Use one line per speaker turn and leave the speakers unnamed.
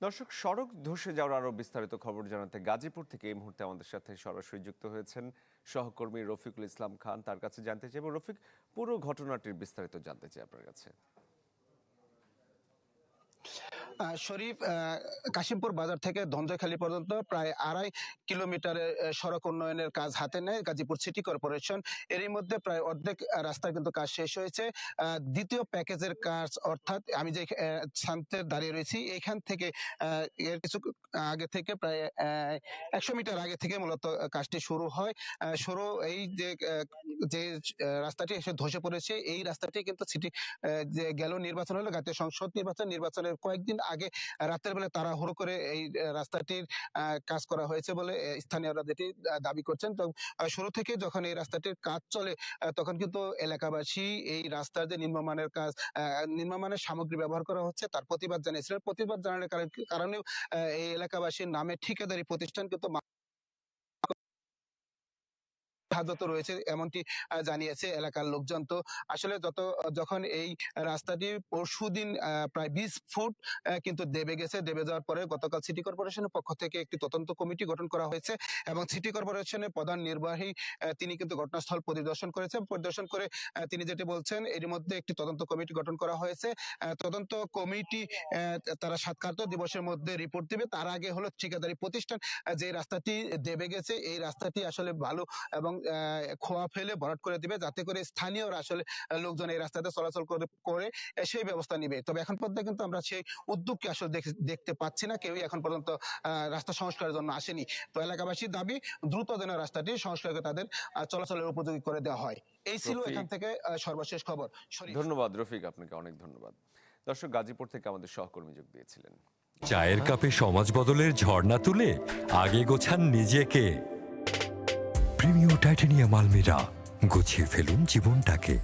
দর্শক, সড়ক ধসে যাওয়ার আরো বিস্তারিত খবর জানাতে গাজীপুর থেকে এই মুহূর্তে আমাদের সাথে সরাসরি যুক্ত হয়েছেন সহকর্মী রফিকুল ইসলাম খান। তার কাছে জানতে চাইব, রফিক, পুরো ঘটনাটির বিস্তারিত জানতে চাই আপনার কাছে।
শরীফ, কাশিমপুর বাজার থেকে ধন্দখালি পর্যন্ত প্রায় 2.5 কিলোমিটারের সড়ক উন্নয়নের কাজ হাতে নেয় গাজীপুর সিটি কর্পোরেশন। এরই মধ্যে প্রায় অর্ধেক রাস্তার কিন্তু কাজ শেষ হয়েছে। দ্বিতীয় প্যাকেজের কাজ, অর্থাৎ আমি যে স্থানতে দাঁড়িয়ে রয়েছি এখান থেকে এর কিছু আগে থেকে প্রায় 100 মিটার আগে থেকে মূলত কাজটি শুরু হয়। শুরু এই যে রাস্তাটি এসে ধসে পড়েছে, এই রাস্তাটি কিন্তু সিটি যে গেল নির্বাচন হলো, জাতীয় সংসদ নির্বাচনের কয়েকদিন আগে রাতের বেলা তাড়াহুড়ো করে এই রাস্তাটির কাজ করা হয়েছে বলে স্থানীয়রা যেটি দাবি করছেন। তো শুরু থেকে যখন এই রাস্তাটির কাজ চলে তখন কিন্তু এলাকাবাসী এই রাস্তার যে নির্মাণমানের সামগ্রী ব্যবহার করা হচ্ছে তার প্রতিবাদ জানিয়েছিলেন। প্রতিবাদ জানানোর কারণেও এই এলাকাবাসীর নামে ঠিকাদারি প্রতিষ্ঠান কিন্তু হাজত রয়েছে, এমনটি জানিয়েছে এলাকার লোকজন। তো আসলে যখন এই রাস্তাটি পরশুদিন প্রায় 20 ফুট কিন্তু দেবে গেছে, দেবে যাওয়ার পরে গতকাল সিটি কর্পোরেশনের পক্ষ থেকে একটি তদন্ত কমিটি গঠন করা হয়েছে এবং সিটি কর্পোরেশনের প্রধান নির্বাহী তিনি কিন্তু ঘটনাস্থল পরিদর্শন করেছেন। পরিদর্শন করে তিনি যেটি বলছেন, এর মধ্যে একটি তদন্ত কমিটি গঠন করা হয়েছে। তদন্ত কমিটি তারা 7 কার্য দিবসের মধ্যে রিপোর্ট দিবে। তার আগে হলো ঠিকাদারি প্রতিষ্ঠান যে রাস্তাটি দেবে গেছে এই রাস্তাটি আসলে ভালো এবং খোয়া ফেলে ভরাট করে দিবে, যাতে করে স্থানীয়রা আসলে লোকজন এই রাস্তাতে চলাচল করে সেই ব্যবস্থা নিবে। তবে এখন পর্যন্ত কিন্তু আমরা সেই উদ্যোগকে আসলে দেখতে পাচ্ছি না, কেউই এখন পর্যন্ত রাস্তা সংস্কারের জন্য আসেনি। তো এলাকাবাসীর দাবি দ্রুত যেন রাস্তাটি সংস্কার করে তাদের চলাচলের উপযোগী করে দেওয়া হয়। এই ছিল এখান থেকে সর্বশেষ খবর।
ধন্যবাদ রফিক, আপনাকে অনেক ধন্যবাদ। দর্শক, গাজীপুর থেকে আমাদের সহকর্মী যোগ দিয়েছিলেন।
চায়ের কাপে সমাজ বদলের ঝর্ণা তুলে আগে গোছান নিজেকে। প্রিমিয়ার টাইটানিয়াম আলমিরা, গুছিয়ে ফেলুন জীবনটাকে।